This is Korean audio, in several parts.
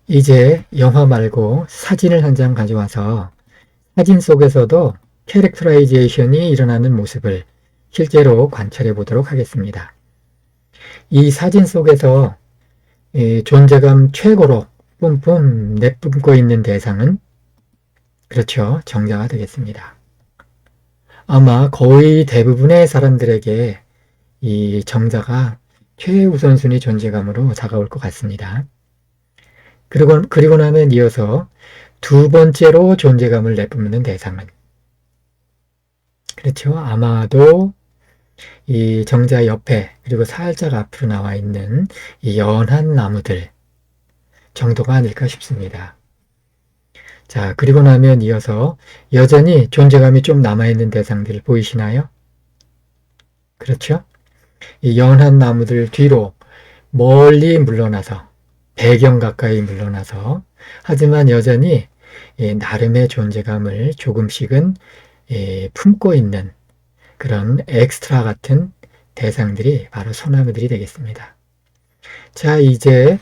이제 영화 말고 사진을 한 장 가져와서 사진 속에서도 캐릭터라이제이션이 일어나는 모습을 실제로 관찰해 보도록 하겠습니다. 이 사진 속에서 존재감 최고로 뿜뿜 내뿜고 있는 대상은 그렇죠. 정자가 되겠습니다. 아마 거의 대부분의 사람들에게 이 정자가 최우선순위 존재감으로 다가올 것 같습니다. 그리고 나면 이어서 두 번째로 존재감을 내뿜는 대상은 그렇죠. 아마도 이 정자 옆에 그리고 살짝 앞으로 나와 있는 이 연한 나무들 정도가 아닐까 싶습니다. 자, 그리고 나면 이어서 여전히 존재감이 좀 남아있는 대상들 보이시나요? 그렇죠? 이 연한 나무들 뒤로 멀리 물러나서 배경 가까이 물러나서 하지만 여전히 나름의 존재감을 조금씩은 품고 있는 그런 엑스트라 같은 대상들이 바로 소나무들이 되겠습니다. 자, 이제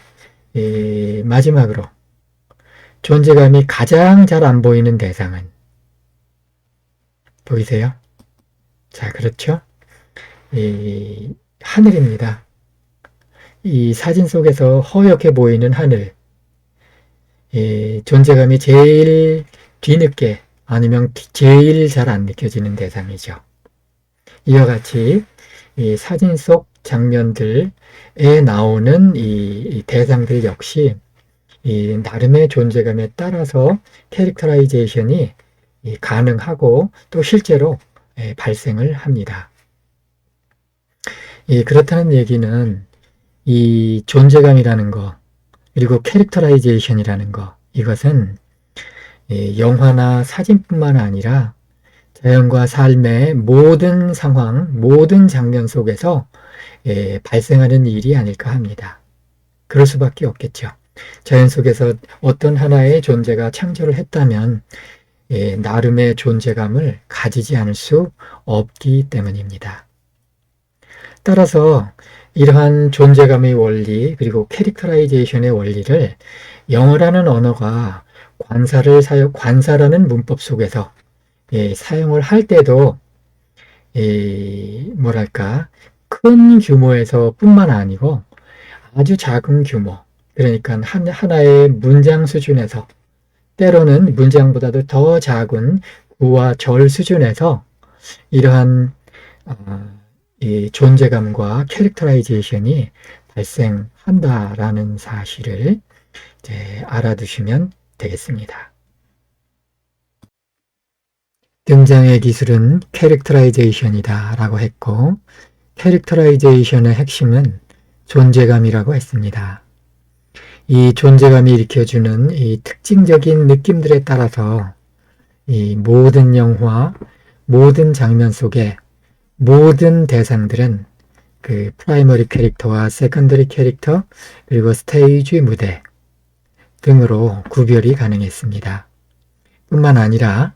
마지막으로 존재감이 가장 잘 안 보이는 대상은 보이세요? 자, 그렇죠? 하늘입니다. 이 사진 속에서 허옇게 보이는 하늘, 존재감이 제일 뒤늦게 아니면 제일 잘 안 느껴지는 대상이죠. 이와 같이 이 사진 속 장면들에 나오는 이 대상들 역시 이 나름의 존재감에 따라서 캐릭터라이제이션이 가능하고 또 실제로 발생을 합니다. 그렇다는 얘기는 이 존재감이라는 거 그리고 캐릭터라이제이션이라는 거 이것은 영화나 사진뿐만 아니라 자연과 삶의 모든 상황, 모든 장면 속에서 발생하는 일이 아닐까 합니다. 그럴 수밖에 없겠죠. 자연 속에서 어떤 하나의 존재가 창조를 했다면 나름의 존재감을 가지지 않을 수 없기 때문입니다. 따라서 이러한 존재감의 원리 그리고 캐릭터라이제이션의 원리를 영어라는 언어가 관사라는 문법 속에서 사용을 할 때도 뭐랄까 큰 규모에서 뿐만 아니고 아주 작은 규모 그러니까 하나의 문장 수준에서 때로는 문장보다도 더 작은 구와 절 수준에서 이러한 이 존재감과 캐릭터라이제이션이 발생한다라는 사실을 이제 알아두시면 되겠습니다. 등장의 기술은 캐릭터라이제이션이다 라고 했고 캐릭터라이제이션의 핵심은 존재감이라고 했습니다. 이 존재감이 일으켜주는 이 특징적인 느낌들에 따라서 이 모든 영화, 모든 장면 속에 모든 대상들은 그 프라이머리 캐릭터와 세컨더리 캐릭터 그리고 스테이지 무대 등으로 구별이 가능했습니다. 뿐만 아니라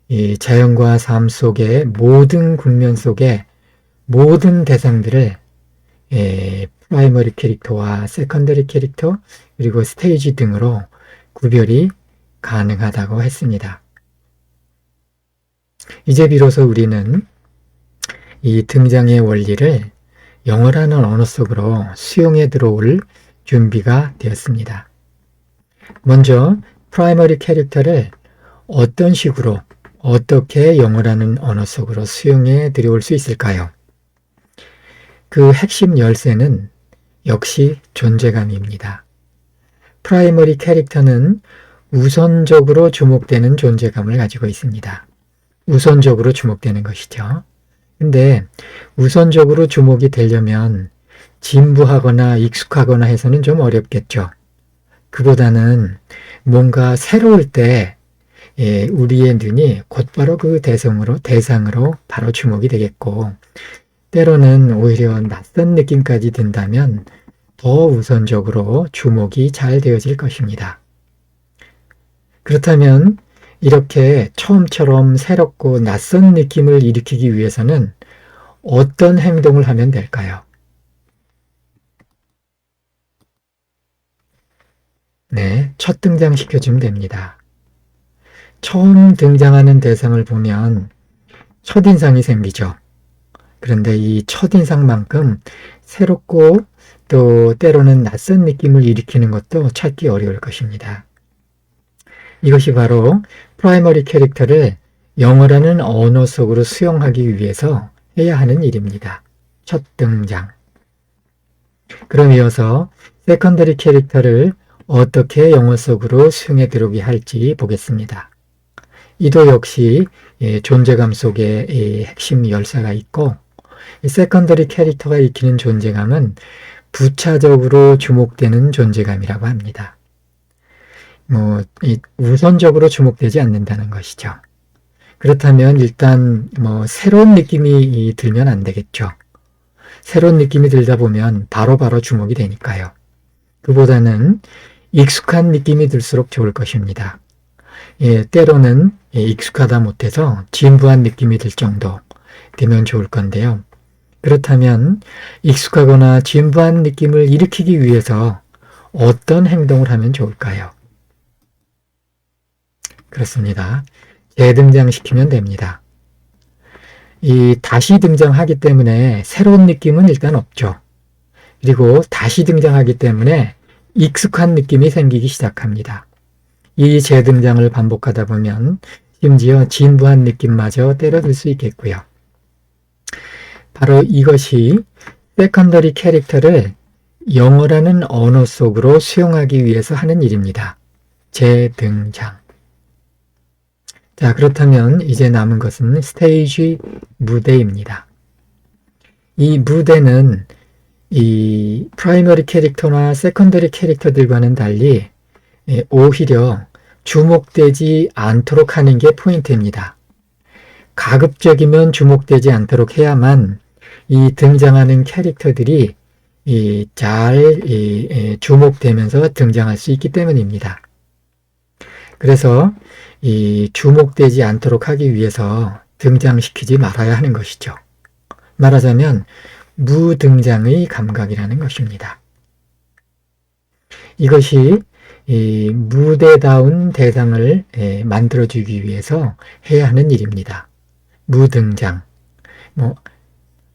이 자연과 삶 속의 모든 국면 속에 모든 대상들을 프라이머리 캐릭터와 세컨더리 캐릭터 그리고 스테이지 등으로 구별이 가능하다고 했습니다. 이제 비로소 우리는 이 등장의 원리를 영어라는 언어 속으로 수용해 들어올 준비가 되었습니다. 먼저 프라이머리 캐릭터를 어떤 식으로 어떻게 영어라는 언어 속으로 수용해 들여올 수 있을까요? 그 핵심 열쇠는 역시 존재감입니다. 프라이머리 캐릭터는 우선적으로 주목되는 존재감을 가지고 있습니다. 우선적으로 주목되는 것이죠. 근데 우선적으로 주목이 되려면 진부하거나 익숙하거나 해서는 좀 어렵겠죠. 그보다는 뭔가 새로울 때 우리의 눈이 곧바로 그 대상으로 바로 주목이 되겠고 때로는 오히려 낯선 느낌까지 든다면 더 우선적으로 주목이 잘 되어질 것입니다. 그렇다면 이렇게 처음처럼 새롭고 낯선 느낌을 일으키기 위해서는 어떤 행동을 하면 될까요? 네, 첫 등장시켜주면 됩니다. 처음 등장하는 대상을 보면 첫인상이 생기죠. 그런데 이 첫인상만큼 새롭고 또 때로는 낯선 느낌을 일으키는 것도 찾기 어려울 것입니다. 이것이 바로 프라이머리 캐릭터를 영어라는 언어 속으로 수용하기 위해서 해야 하는 일입니다. 첫 등장. 그럼 이어서 세컨더리 캐릭터를 어떻게 영어 속으로 수용해 들어오게 할지 보겠습니다. 이도 역시 존재감 속에 핵심 열쇠가 있고, 세컨더리 캐릭터가 익히는 존재감은 부차적으로 주목되는 존재감이라고 합니다. 우선적으로 주목되지 않는다는 것이죠. 그렇다면 일단 새로운 느낌이 들면 안 되겠죠. 새로운 느낌이 들다 보면 바로바로 주목이 되니까요. 그보다는 익숙한 느낌이 들수록 좋을 것입니다. 때로는 익숙하다 못해서 진부한 느낌이 들 정도 되면 좋을 건데요. 그렇다면 익숙하거나 진부한 느낌을 일으키기 위해서 어떤 행동을 하면 좋을까요? 그렇습니다. 재등장시키면 됩니다. 다시 등장하기 때문에 새로운 느낌은 일단 없죠. 그리고 다시 등장하기 때문에 익숙한 느낌이 생기기 시작합니다. 이 재등장을 반복하다 보면 심지어 진부한 느낌마저 때려들 수 있겠고요. 바로 이것이 세컨더리 캐릭터를 영어라는 언어 속으로 수용하기 위해서 하는 일입니다. 재등장. 자, 그렇다면 이제 남은 것은 스테이지 무대입니다. 이 무대는 이 프라이머리 캐릭터나 세컨더리 캐릭터들과는 달리 오히려 주목되지 않도록 하는 게 포인트입니다. 가급적이면 주목되지 않도록 해야만 이 등장하는 캐릭터들이 잘 주목되면서 등장할 수 있기 때문입니다. 그래서 주목되지 않도록 하기 위해서 등장시키지 말아야 하는 것이죠. 말하자면 무등장의 감각이라는 것입니다. 이것이 무대다운 대상을 만들어주기 위해서 해야 하는 일입니다. 무등장,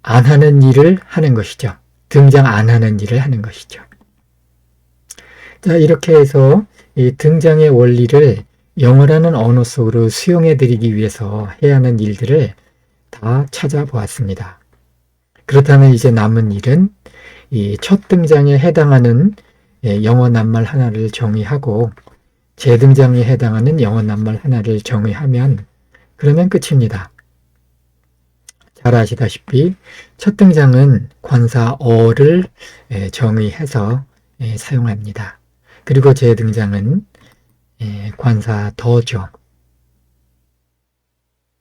안 하는 일을 하는 것이죠. 등장 안 하는 일을 하는 것이죠. 자, 이렇게 해서 이 등장의 원리를 영어라는 언어 속으로 수용해드리기 위해서 해야 하는 일들을 다 찾아보았습니다. 그렇다면 이제 남은 일은 이 첫 등장에 해당하는 영어 낱말 하나를 정의하고 재등장에 해당하는 영어 낱말 하나를 정의하면 그러면 끝입니다. 잘 아시다시피 첫 등장은 관사 어를 정의해서 사용합니다. 그리고 재등장은 관사 더죠.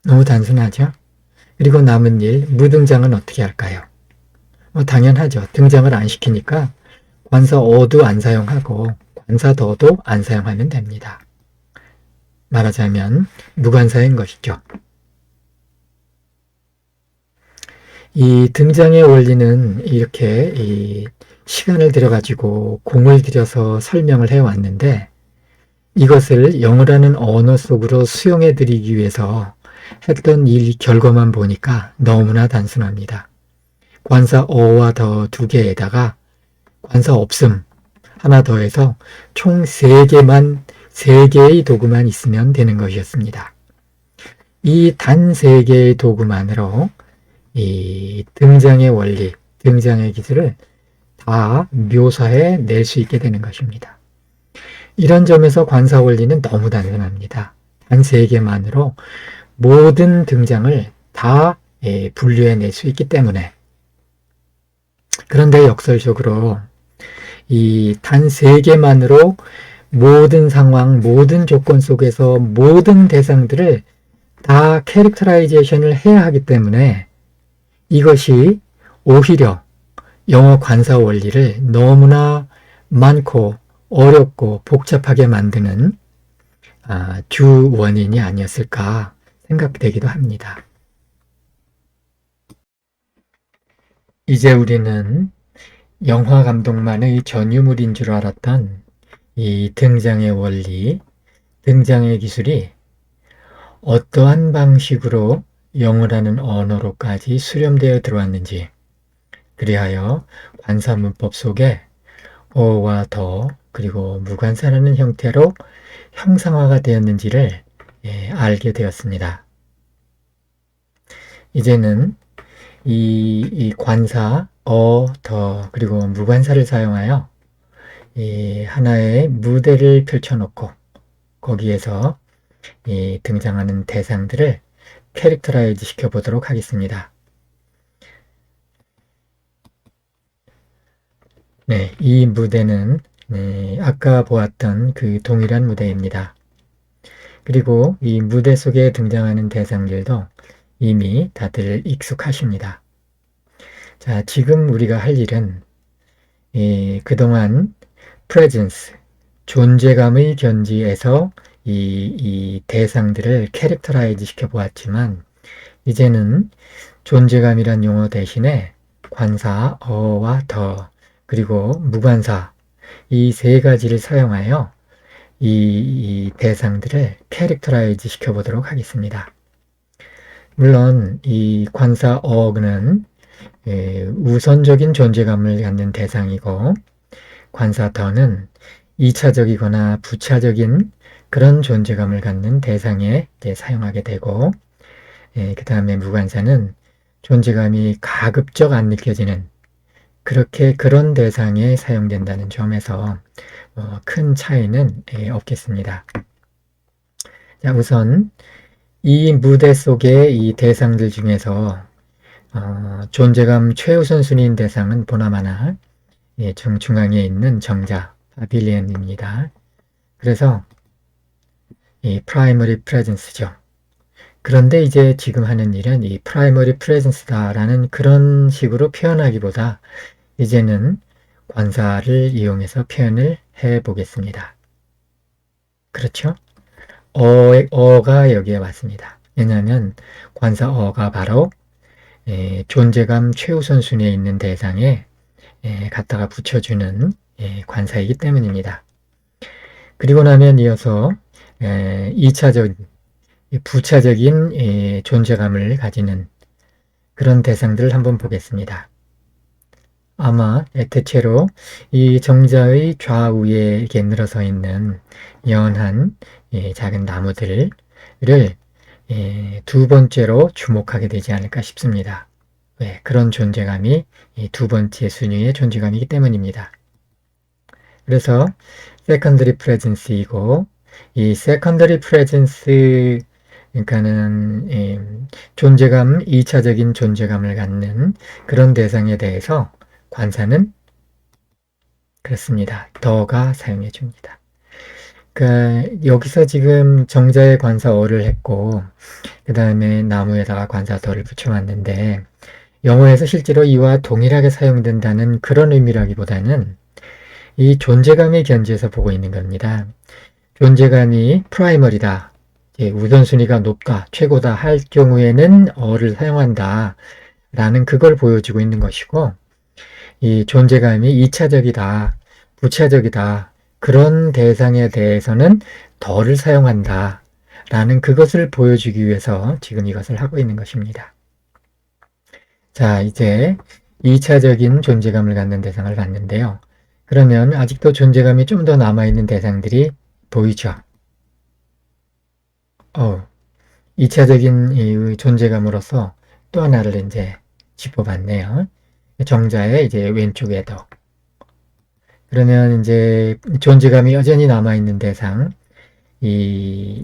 너무 단순하죠? 그리고 남은 일, 무등장은 어떻게 할까요? 당연하죠. 등장을 안 시키니까 관사 어도 안 사용하고 관사 더도 안 사용하면 됩니다. 말하자면 무관사인 것이죠. 이 등장의 원리는 이렇게 시간을 들여가지고 공을 들여서 설명을 해왔는데 이것을 영어라는 언어 속으로 수용해드리기 위해서 했던 일 결과만 보니까 너무나 단순합니다. 관사 어와 더 두 개에다가 관사 없음 하나 더해서 총 3개의 도구만 있으면 되는 것이었습니다. 이 단 3개의 도구만으로 이 등장의 원리, 등장의 기술을 다 묘사해 낼 수 있게 되는 것입니다. 이런 점에서 관사 원리는 너무 단순합니다. 단 3개만으로 모든 등장을 다 분류해 낼 수 있기 때문에. 그런데 역설적으로 이 단 3개만으로 모든 상황, 모든 조건 속에서 모든 대상들을 다 캐릭터라이제이션을 해야 하기 때문에 이것이 오히려 영어 관사 원리를 너무나 많고 어렵고 복잡하게 만드는 주 원인이 아니었을까 생각되기도 합니다. 이제 우리는 영화 감독만의 전유물인 줄 알았던 이 등장의 원리, 등장의 기술이 어떠한 방식으로 영어라는 언어로까지 수렴되어 들어왔는지, 그리하여 관사문법 속에 어와 더 그리고 무관사라는 형태로 형상화가 되었는지를 알게 되었습니다. 이제는 이 관사, 더 그리고 무관사를 사용하여 하나의 무대를 펼쳐놓고 거기에서 등장하는 대상들을 캐릭터라이즈 시켜보도록 하겠습니다. 네, 이 무대는 아까 보았던 그 동일한 무대입니다. 그리고 이 무대 속에 등장하는 대상들도 이미 다들 익숙하십니다. 자, 지금 우리가 할 일은 그동안 presence, 존재감의 견지에서 이 대상들을 캐릭터라이즈 시켜보았지만 이제는 존재감이란 용어 대신에 관사, 어와 더 그리고 무관사 이 세 가지를 사용하여 이 대상들을 캐릭터라이즈 시켜보도록 하겠습니다. 물론 이 관사 어는 우선적인 존재감을 갖는 대상이고 관사 더는 2차적이거나 부차적인 그런 존재감을 갖는 대상에 사용하게 되고 그 다음에 무관사는 존재감이 가급적 안 느껴지는 그런 대상에 사용된다는 점에서 큰 차이는 없겠습니다. 자, 우선 이 무대 속의 이 대상들 중에서 존재감 최우선 순위인 대상은 보나마나 정중앙에 있는 정자 파빌리언입니다. 그래서 이 primary presence죠. 그런데 이제 지금 하는 일은 이 primary presence다라는 그런 식으로 표현하기보다 이제는 관사를 이용해서 표현을 해 보겠습니다. 그렇죠? 어가 여기에 왔습니다. 왜냐하면 관사 어가 바로 존재감 최우선 순위에 있는 대상에 갖다가 붙여주는 관사이기 때문입니다. 그리고 나면 이어서 2차적, 부차적인 존재감을 가지는 그런 대상들을 한번 보겠습니다. 아마 대체로 이 정자의 좌우에 이렇게 늘어서 있는 연한 작은 나무들을 두 번째로 주목하게 되지 않을까 싶습니다. 왜? 그런 존재감이 두 번째 순위의 존재감이기 때문입니다. 그래서 secondary presence이고 이 secondary presence 그러니까는 존재감, 2차적인 존재감을 갖는 그런 대상에 대해서 관사는 그렇습니다. 더가 사용해 줍니다. 그러니까 여기서 지금 정자의 관사 어를 했고 그 다음에 나무에다가 관사 더를 붙여놨는데 영어에서 실제로 이와 동일하게 사용된다는 그런 의미라기보다는 이 존재감의 견지에서 보고 있는 겁니다. 존재감이 프라이머리다, 우선순위가 높다, 최고다 할 경우에는 어를 사용한다 라는 그걸 보여주고 있는 것이고 이 존재감이 2차적이다, 부차적이다 그런 대상에 대해서는 더를 사용한다 라는 그것을 보여주기 위해서 지금 이것을 하고 있는 것입니다. 자, 이제 2차적인 존재감을 갖는 대상을 봤는데요. 그러면 아직도 존재감이 좀 더 남아있는 대상들이 보이죠? 2차적인 존재감으로서 또 하나를 이제 짚어봤네요. 정자의 이제 왼쪽에도. 그러면 이제 존재감이 여전히 남아있는 대상,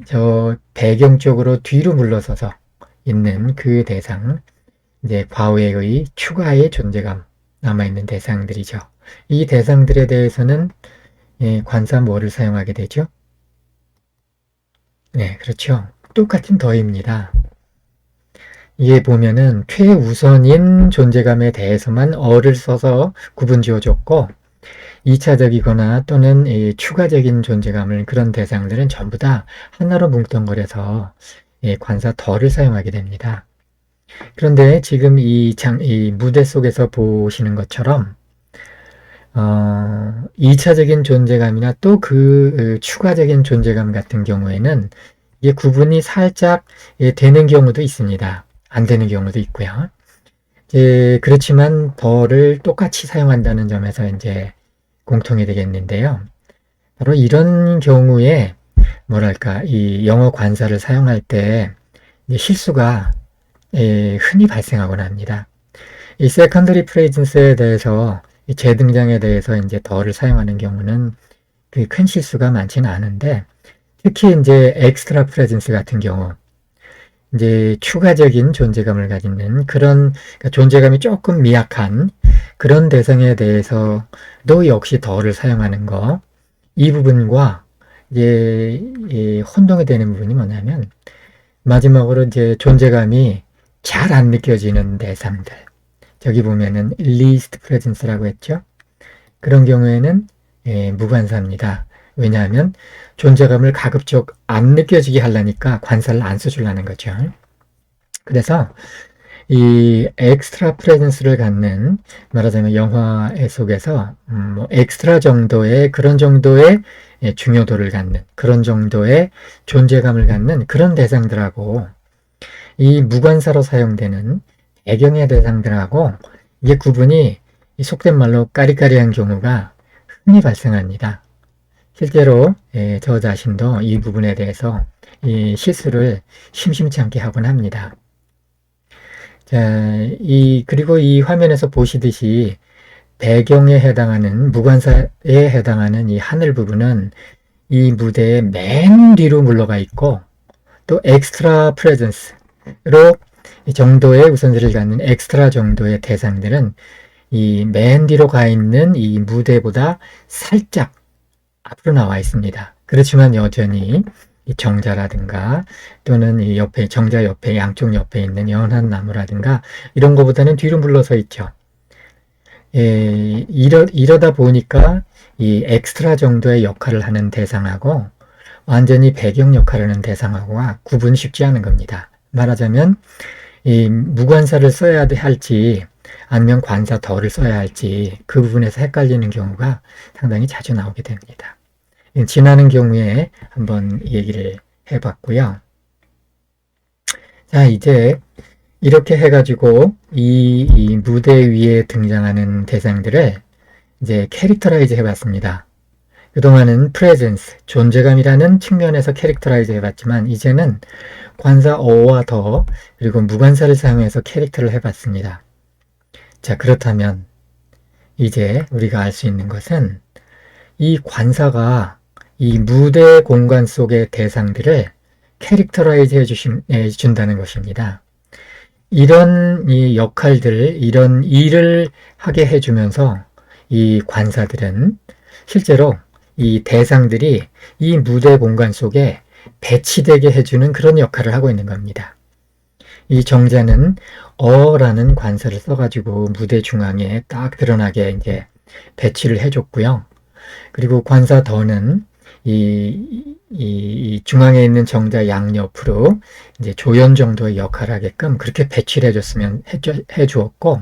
저 배경 쪽으로 뒤로 물러서서 있는 그 대상, 이제 과거의 추가의 존재감 남아있는 대상들이죠. 이 대상들에 대해서는 관사 뭐를 사용하게 되죠? 네, 그렇죠. 똑같은 더입니다. 이게 보면은 최우선인 존재감에 대해서만 어를 써서 구분 지어줬고 2차적이거나 또는 추가적인 존재감을 그런 대상들은 전부 다 하나로 뭉뚱거려서 관사 더를 사용하게 됩니다. 그런데 지금 이 무대 속에서 보시는 것처럼 2차적인 존재감이나 또 그 추가적인 존재감 같은 경우에는 이게 구분이 살짝 되는 경우도 있습니다. 안 되는 경우도 있고요. 그렇지만 더를 똑같이 사용한다는 점에서 이제 공통이 되겠는데요. 바로 이런 경우에 뭐랄까 이 영어 관사를 사용할 때 실수가 흔히 발생하곤 합니다. 이 세컨더리 프레젠스에 대해서 이 재등장에 대해서 이제 더를 사용하는 경우는 큰 실수가 많지는 않은데 특히 이제 엑스트라 프레젠스 같은 경우 이제 추가적인 존재감을 가지는 그런 그러니까 존재감이 조금 미약한 그런 대상에 대해서도 역시 더를 사용하는 거 이 부분과 이제 혼동이 되는 부분이 뭐냐면 마지막으로 이제 존재감이 잘 안 느껴지는 대상들 저기 보면은 least presence라고 했죠. 그런 경우에는 무관사입니다. 왜냐하면 존재감을 가급적 안 느껴지게 하려니까 관사를 안 써주려는 거죠. 그래서 이 엑스트라 프레젠스를 갖는 말하자면 영화 속에서 뭐 엑스트라 정도의 그런 정도의 중요도를 갖는 그런 정도의 존재감을 갖는 그런 대상들하고 이 무관사로 사용되는 배경의 대상들하고 이게 구분이 속된 말로 까리까리한 경우가 흔히 발생합니다. 실제로 저 자신도 이 부분에 대해서 이 실수를 심심치 않게 하곤 합니다. 자, 그리고 이 화면에서 보시듯이 배경에 해당하는 무관사에 해당하는 이 하늘 부분은 이 무대의 맨 뒤로 물러가 있고 또 엑스트라 프레젠스로 정도의 우선지를 갖는 엑스트라 정도의 대상들은 이 맨 뒤로 가 있는 이 무대보다 살짝 앞으로 나와 있습니다. 그렇지만 여전히 이 정자라든가 또는 이 옆에 정자 옆에 양쪽 옆에 있는 연한 나무라든가 이런 것보다는 뒤로 물러서 있죠. 이러다 보니까 이 엑스트라 정도의 역할을 하는 대상하고 완전히 배경 역할을 하는 대상하고가 구분이 쉽지 않은 겁니다. 말하자면 이 무관사를 써야 할지 아니면 관사 더를 써야 할지 그 부분에서 헷갈리는 경우가 상당히 자주 나오게 됩니다. 지나는 경우에 한번 얘기를 해봤고요. 자, 이제 이렇게 해가지고 이 무대 위에 등장하는 대상들을 이제 캐릭터라이즈 해봤습니다. 그동안은 프레젠스, 존재감이라는 측면에서 캐릭터라이즈 해봤지만 이제는 관사 어와 더 그리고 무관사를 사용해서 캐릭터를 해봤습니다. 자, 그렇다면 이제 우리가 알 수 있는 것은 이 관사가 이 무대 공간 속의 대상들을 캐릭터라이즈 해준다는 것입니다. 이런 이 역할들을, 이런 일을 하게 해주면서 이 관사들은 실제로 이 대상들이 이 무대 공간 속에 배치되게 해주는 그런 역할을 하고 있는 겁니다. 이 정자는 어라는 관사를 써가지고 무대 중앙에 딱 드러나게 이제 배치를 해줬고요. 그리고 관사 더는 이 중앙에 있는 정자 양옆으로 이제 조연 정도의 역할을 하게끔 그렇게 배치를 해주었고,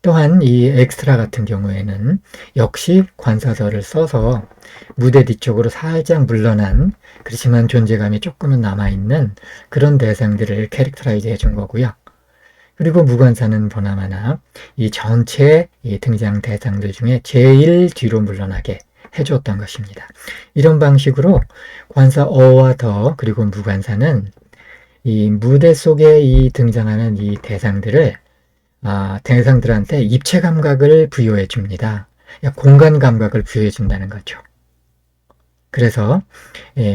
또한 이 엑스트라 같은 경우에는 역시 관사더를 써서 무대 뒤쪽으로 살짝 물러난 그렇지만 존재감이 조금은 남아있는 그런 대상들을 캐릭터라이즈 해준 거고요. 그리고 무관사는 보나마나 이 전체 이 등장 대상들 중에 제일 뒤로 물러나게 해주었던 것입니다. 이런 방식으로 관사 어와 더 그리고 무관사는 이 무대 속에 이 등장하는 이 대상들을 대상들한테 입체 감각을 부여해 줍니다. 공간 감각을 부여해 준다는 거죠. 그래서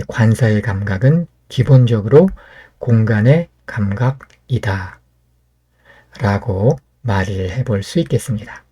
관사의 감각은 기본적으로 공간의 감각이다 라고 말을 해볼 수 있겠습니다.